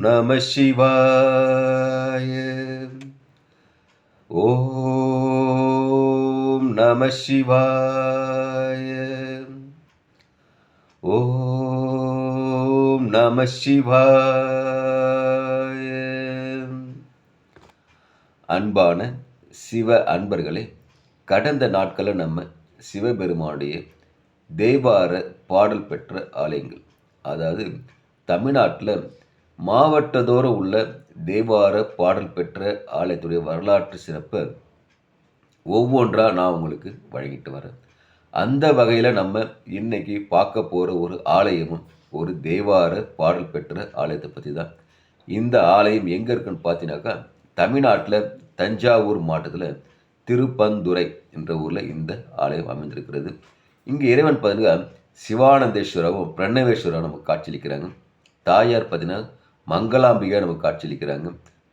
நம சிவாய. ஓம் நம சிவாய. ஓம் நம சிவாய. அன்பான சிவ அன்பர்களே, கடந்த நாட்களில் நம்ம சிவபெருமானுடைய தேவார பாடல் பெற்ற ஆலயங்கள், அதாவது தமிழ்நாட்டில் மாவட்டத்தோறும் உள்ள தேவார பாடல் பெற்ற ஆலயத்துடைய வரலாற்று சிறப்பை ஒவ்வொன்றாக நான் உங்களுக்கு வழங்கிட்டு வரேன். அந்த வகையில் நம்ம இன்னைக்கு பார்க்க போகிற ஒரு ஆலயமும் ஒரு தேவார பாடல் பெற்ற ஆலயத்தை பற்றி தான். இந்த ஆலயம் எங்கே இருக்குன்னு பார்த்தீங்கன்னாக்கா, தமிழ்நாட்டில் தஞ்சாவூர் மாவட்டத்தில் திருப்பந்துறை என்ற ஊரில் இந்த ஆலயம் அமைந்திருக்கிறது. இங்கே இறைவன் பார்த்தீங்கன்னா சிவானந்தேஸ்வரவும் பிரணவேஸ்வரவும் நமக்கு காட்சியளிக்கிறாங்க. தாயார் பார்த்தீங்கன்னா மங்களாம்பிகா நமக்கு காட்சியளிக்கிறாங்க.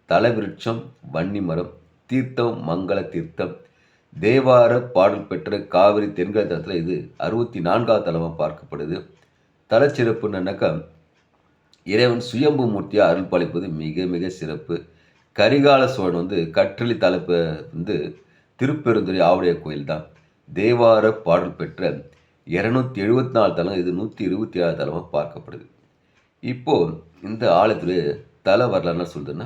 தலவிருட்சம் வன்னிமரம், தீர்த்தம் மங்கள தீர்த்தம். தேவார பாடல் பெற்ற காவிரி தென்கரை தலத்தில் இது 64வது தலமாக பார்க்கப்படுது. தலச்சிறப்புன்னாக்கா, இறைவன் சுயம்பு மூர்த்தியாக அருள் பாலிப்பது மிக மிக சிறப்பு. கரிகால சோழன் கற்றளி தலைப்பு திருப்பெருந்துறை ஆவுடைய கோயில் தான். தேவார பாடல் பெற்ற 274 தலம், இது 126 தலமாக பார்க்கப்படுது. இப்போது இந்த ஆலயத்தில் தல வரலாறுனா சொல்லுதுன்னா,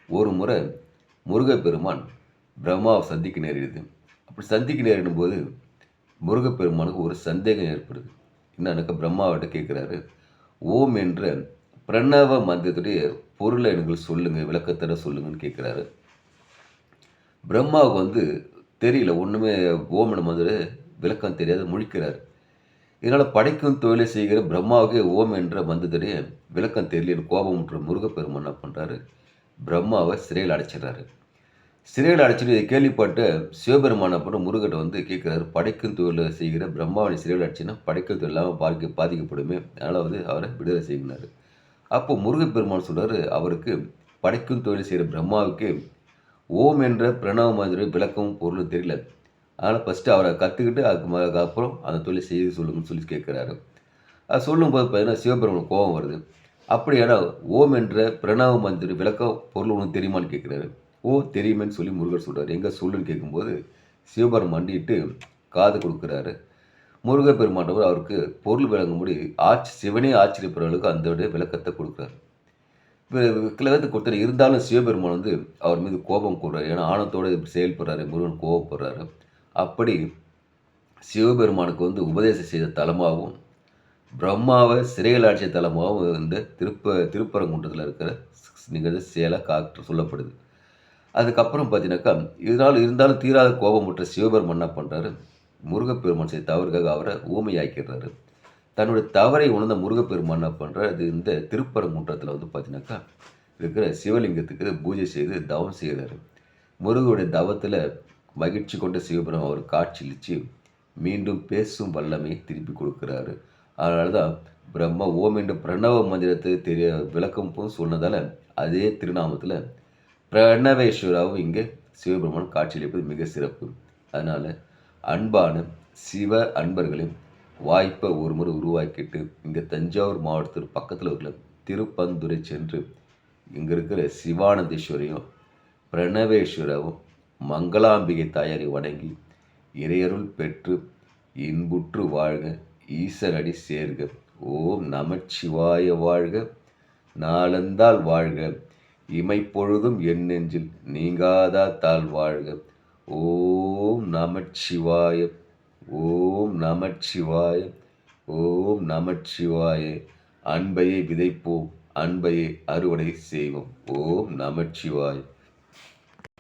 ஒரு முறை முருகப்பெருமான் பிரம்மாவை சந்திக்க நேரிடுது. அப்படி சந்திக்க நேரிடும் போது முருகப்பெருமானுக்கு ஒரு சந்தேகம் ஏற்படுது. என்னன்னாக்கா, பிரம்மாவிட்ட கேட்குறாரு, ஓம் என்ற பிரணவ மந்திரத்துடைய பொருளை எனக்கு சொல்லுங்கள், விளக்கத்தோட சொல்லுங்கன்னு கேட்குறாரு. பிரம்மாவுக்கு தெரியல, ஒன்றுமே ஓம் என்ற மந்திர விளக்கம் தெரியாது, முழிக்கிறார். இதனால் படைக்கும் தொழிலை செய்கிற பிரம்மாவுக்கு ஓம் என்ற மந்திரத்துடைய விளக்கம் தெரியலன்னு கோபமுற்ற முருகப்பெருமான் என்ன பண்ணுறாரு, பிரம்மாவை சிறையில் அடைச்சிடுறாரு. சிறையில் அடைச்சிட்டு இதை கேள்விப்பட்ட சிவபெருமான போட்டு முருகட்ட கேட்குறாரு, படைக்கும் தொழிலை செய்கிற பிரம்மாவை சிறையில் அடைச்சின்னா படைக்கும் தொழில் இல்லாமல் பாதிக்கப்படுமே, அதனால் அவரை விடுதலை செய்கிறாரு. அப்போ முருகப்பெருமான் சொல்கிறார், அவருக்கு படைக்கும் தொழில் செய்கிற பிரம்மாவுக்கு ஓம் என்ற பிரணவ மந்திர விளக்கமும் பொருளும் தெரியல, அதனால் ஃபஸ்ட்டு அவரை கற்றுக்கிட்டு அதுக்கப்புறம் அந்த தொழில் செய்து சொல்லுங்கன்னு சொல்லி கேட்குறாரு. அது சொல்லும்போது பார்த்தீங்கன்னா சிவபெருமானுக்கு கோபம் வருது. அப்படியான ஓம் என்ற பிரணவ மந்திர விளக்கம் பொருள் ஒன்று தெரியுமான்னு கேட்குறாரு. ஓ தெரியுமேன்னு சொல்லி முருகர் சொல்கிறார். எங்கே சொல்லுன்னு கேட்கும்போது சிவபெருமான் மண்டிட்டு காது கொடுக்குறாரு. முருகப்பெருமானவர் அவருக்கு பொருள் விளங்கும்படி சிவனே ஆச்சரியப்படுறவர்களுக்கு அந்த விளக்கத்தை கொடுக்குறாரு. கிழக்கு கொடுத்தாரு. இருந்தாலும் சிவபெருமான் அவர் மீது கோபம் கூடுறாரு. ஏன்னா ஆணத்தோடு செயல்படுறாரு, முருகன் கோபப்படுறாரு. அப்படி சிவபெருமானுக்கு உபதேசம் செய்த தலமாகவும் பிரம்மாவை சிறையில் ஆட்சிய தலமாகவும் இந்த திருப்பரங்குன்றத்தில் இருக்கிற நிகழ்ந்த சேலை காற்று சொல்லப்படுது. அதுக்கப்புறம் பார்த்தீங்கன்னாக்கா, இருந்தாலும் தீராத கோபமுற்ற சிவபெருமான் என்ன பண்ணுறாரு, முருகப்பெருமான் செய்த தவறுக்காக அவரை ஊமையாக்கிறாரு. தன்னுடைய தவறை உணர்ந்த முருகப்பெருமான் என்ன பண்ணுறாரு, அது இந்த திருப்பரங்குன்றத்தில் பார்த்தீங்கன்னாக்கா இருக்கிற சிவலிங்கத்துக்கு பூஜை செய்து தவம் செய்கிறாரு. முருகனுடைய தவத்தில் மகிழ்ச்சி கொண்ட சிவபெருமான் அவர் காட்சியளித்து மீண்டும் பேசும் வல்லமை திருப்பி கொடுக்குறாரு. அதனால தான் பிரம்மா ஓம் என்ற பிரணவ மந்திரத்தை விளக்கம் சொன்னதால் அதே திருநாமத்தில் பிரணவேஸ்வராவும் இங்கே சிவபெருமான் காட்சியளிப்பது மிக சிறப்பு. அதனால் அன்பான சிவ அன்பர்களையும் வாய்ப்பை ஒரு முறை உருவாக்கிட்டு இங்கே தஞ்சாவூர் மாவட்டத்தில் பக்கத்தில் இருக்கிற திருப்பந்துரை சென்று இங்கே இருக்கிற சிவானந்தேஸ்வரையும் பிரணவேஸ்வரவும் மங்களாம்பிகை தாயாரை வணங்கி இறையருள் பெற்று இன்புற்று வாழ்க, ஈசனடி சேர்க. ஓம் நமச்சிவாய வாழ்க, நாளந்தால் வாழ்க, இமைப்பொழுதும் என் நெஞ்சில் நீங்காதா தாழ் வாழ்க. ஓம் நமச்சிவாய, ஓம் நமச்சிவாய, ஓம் நமச்சிவாய. அன்பையை விதைப்போம், அன்பையை அறுவடை செய்வோம். ஓம் நமச்சிவாய.